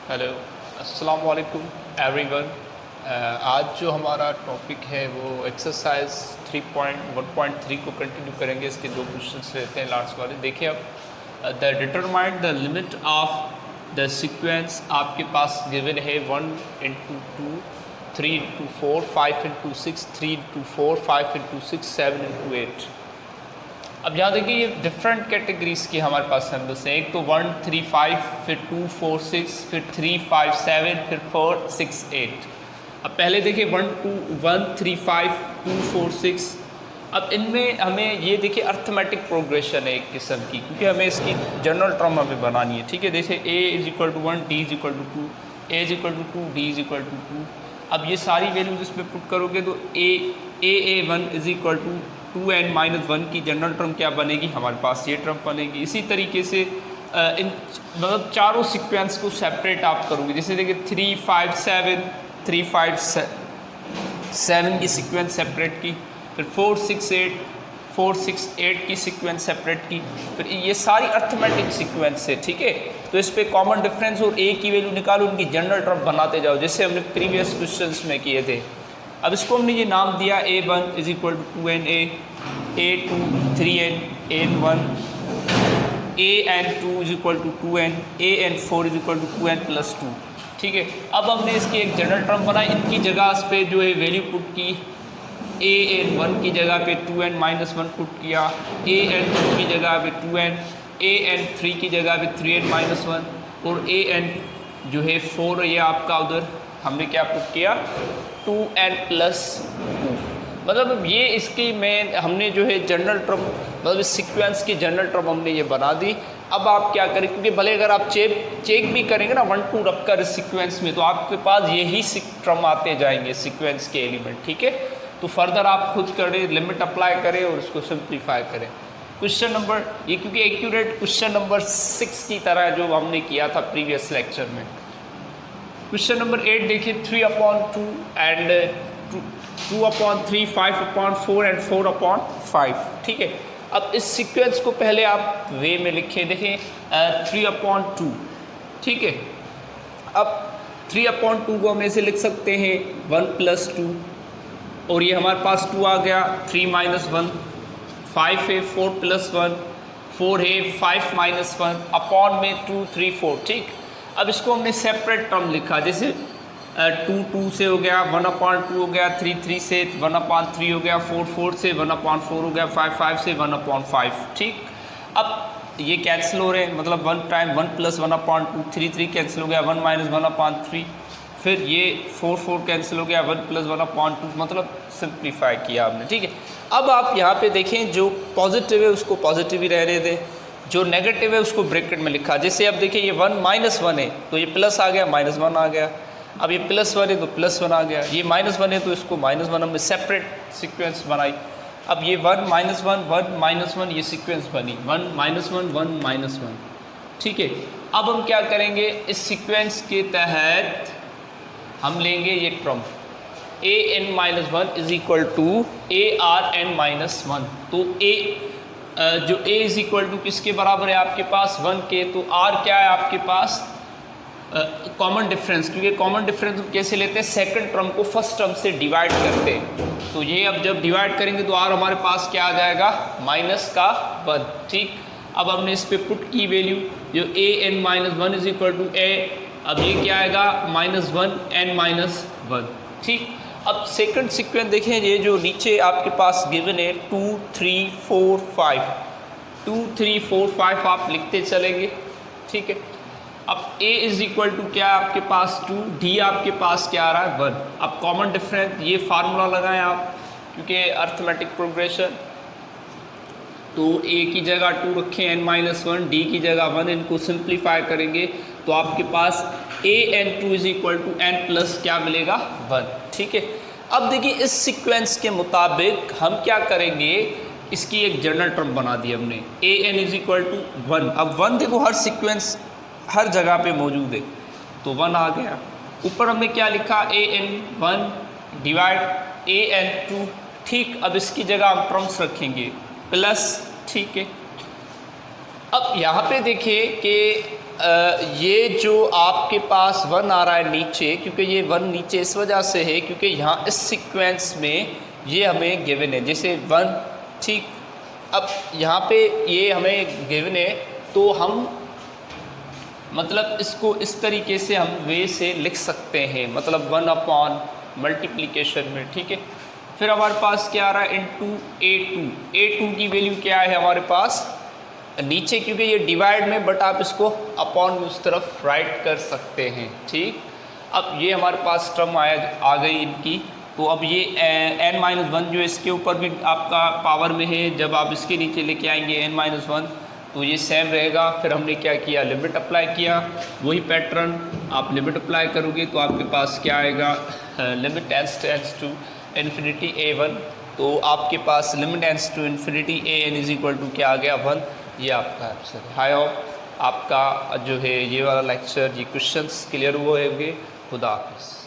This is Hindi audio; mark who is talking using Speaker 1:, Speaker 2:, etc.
Speaker 1: हेलो, अस्सलाम वालेकुम एवरीवन। आज जो हमारा टॉपिक है वो एक्सरसाइज 3.1.3 को कंटिन्यू करेंगे। इसके दो क्वेश्चंस रहते हैं लास्ट वाले। देखिए अब the determine the limit of the sequence आपके पास गिवन है 1 into 2, 3 into 4, 5 into 6, 3 into 4, 5 into 6, 7 into 8। अब यहाँ देखिए ये डिफरेंट कैटेगरीज की हमारे पास सैम्पल्स हैं। एक तो 1, 3, 5, फिर 2, 4, 6, फिर 3, 5, 7, फिर 4, 6, 8। अब पहले देखिए 1, 3, 5, 2, 4, 6। अब इनमें हमें ये देखिए अर्थमेटिक प्रोग्रेशन है एक किस्म की, क्योंकि हमें इसकी जनरल टर्म हमें बनानी है। ठीक है, जैसे a = 1, d = 2, a = 2, d = 2। अब ये सारी वैल्यूज इसमें पुट करोगे तो a1 = 2n-1 की जनरल टर्म क्या बनेगी, हमारे पास ये टर्म बनेगी। इसी तरीके से इन मतलब चारों सीक्वेंस को सेपरेट आप करोगे। जैसे देखिए 3, 5, 7, 3, 5, 7 की सीक्वेंस सेपरेट की, फिर 4, 6, 8, 4, 6, 8 की सीक्वेंस सेपरेट की, फिर ये सारी अर्थमेटिक सीक्वेंस है। ठीक है, तो इस पे कॉमन डिफरेंस और a की वैल्यू निकालो, उनकी जनरल टर्म बनाते जाओ, जैसे हमने प्रीवियस क्वेश्चंस में किए थे। अब इसको हमने ये नाम दिया a1 = 2na, a2 3n, an1, an2 = 2n, an4 = 2n + 2। ठीक है, अब हमने इसकी एक जनरल टर्म बनाई। इनकी जगह इस पे जो है वैल्यू पुट की, an1 की जगह पे 2n-1 पुट किया, an2 की जगह पे 2n, an3 की जगह पे 3n-1 और an जो है 4 ये आपका उधर हमने क्या पुट किया 2n + 2। मतलब ये इसकी में हमने जो है जनरल टर्म मतलब इस सीक्वेंस की जनरल टर्म हमने ये बना दी। अब आप क्या करें, क्योंकि भले अगर आप चेक भी करेंगे ना 1, 2 रखकर इस सीक्वेंस में, तो आपके पास यही टर्म आते जाएंगे सीक्वेंस के एलिमेंट। ठीक है, तो फर्दर आप खुद करें, लिमिट अप्लाई करें और उसको सिंप्लीफाई करें। क्वेश्चन नंबर ये क्योंकि एक्यूरेट क्वेश्चन नंबर 6 की तरह जो हमने किया था प्रीवियस लेक्चर में। क्वेश्चन नंबर 8 देखिए 3/2 एंड 2/3, 5/4 एंड 4/5। ठीक है, अब इस सीक्वेंस को पहले आप वे में लिखें। देखें 3/2। ठीक है, अब 3/2 को हम ऐसे लिख सकते हैं 1 + 2, और ये हमारे पास 2 आ गया, 3 - 1, 5 है, 4 + 1, 4 है, 5 - 1 अपॉन में 2, 3, 4। ठीक, अब इसको हमने सेपरेट टर्म लिखा, जैसे 2, 2 से हो गया, 1/2 हो गया, 3, 3 से 1/3 हो गया, 4, 4 से 1/4 हो गया, 5, 5 से 1/5। ठीक, अब ये कैंसिल हो रहे हैं, मतलब 1 टाइम 1 + 1/2, 3, 3 कैंसिल हो गया, 1 - 1/3, फिर ये 4, 4 कैंसिल हो गया, 1 + 1/2, मतलब सिंप्लीफाई किया आपने। ठीक है, अब आप यहाँ पे देखें जो पॉजिटिव है उसको पॉजिटिव ही रहने दें, जो नेगेटिव है उसको ब्रैकेट में लिखा। जैसे अब देखिए ये 1 - 1 है तो ये प्लस आ गया, -1 आ गया। अब ये +1 है तो +1 आ गया, ये -1 है तो इसको -1 हमने सेपरेट सीक्वेंस बनाई। अब ये 1 - 1 1 - 1 ये सीक्वेंस बनी, 1 - 1 1 - 1। ठीक है, अब हम क्या करेंगे, इस सीक्वेंस के तहत हम लेंगे ये टर्म an-1 = arn-1। तो जो a = किसके बराबर है आपके पास 1 के, तो r क्या है आपके पास कॉमन डिफरेंस, क्योंकि कॉमन डिफरेंस हम कैसे लेते हैं, सेकंड टर्म को फर्स्ट टर्म से डिवाइड करते हैं। तो ये अब जब डिवाइड करेंगे तो r हमारे पास क्या आ जाएगा -1। ठीक, अब हमने इस पे पुट की वैल्यू जो an-1 = a, अब ये क्या आएगा -1n-1। ठीक, अब सेकंड सीक्वेंस देखें, ये जो नीचे आपके पास गिवन है 2, 3, 4, 5, 2, 3, 4, 5 आप लिखते चलेंगे। ठीक है, अब a = क्या आपके पास 2, d आपके पास क्या आ रहा है 1। अब कॉमन डिफरेंस ये फार्मूला लगाएं आप, क्योंकि अर्थमेटिक प्रोग्रेशन, तो a की जगह 2 रखें, n-1, d की जगह 1, इनको सिंप्लीफाई करेंगे तो आपके पास an2 = n + क्या मिलेगा 1। ठीक है, अब देखिए इस सीक्वेंस के मुताबिक हम क्या करेंगे, इसकी एक जनरल टर्म बना दी हमने an = 1। अब 1 देखो हर सीक्वेंस हर जगह पे मौजूद है, तो 1 आ गया। ऊपर हमने क्या लिखा an1 / an2। ठीक, अब इसकी जगह हम टर्म्स रखेंगे प्लस। ठीक है, अब यहाँ पे देखिए कि ये जो आपके पास 1 आ रहा है नीचे, क्योंकि ये 1 नीचे इस वजह से है क्योंकि यहाँ इस सीक्वेंस में ये हमें गिवन है, जैसे 1, ठीक। अब यहाँ पे ये हमें गिवन है तो हम मतलब इसको इस तरीके से हम वे से लिख सकते हैं, मतलब 1 अपॉन मल्टीप्लिकेशन में, ठीक है। फिर हमारे पास क्या आ रहा है, इनटू A2 की वैल्यू क्या है हमारे पास नीचे, क्योंकि ये डिवाइड में, बट आप इसको अपॉन में उस तरफ राइट कर सकते हैं, ठीक। अब ये हमारे पास टर्म आ गई इनकी, तो अब ये n-1 जो इसके ऊपर भी आपका पावर में है, जब आप इसके नीचे लेके आएंगे n-1 तो ये सेम रहेगा। फिर हमने क्या किया, लिमिट अप्लाई किया, वही पैटर्न आप लिमिट अप्लाई करोगे तो आपके पास क्या आएगा, limit tends to infinity a1, तो आपके पास limit tends to infinity an is equal to क्या आ गया, 1। ये आपका आंसर है। आई होप आपका जो है ये वाला लेक्चर, ये क्वेश्चंस क्लियर हुए होंगे। खुदा हाफिज़।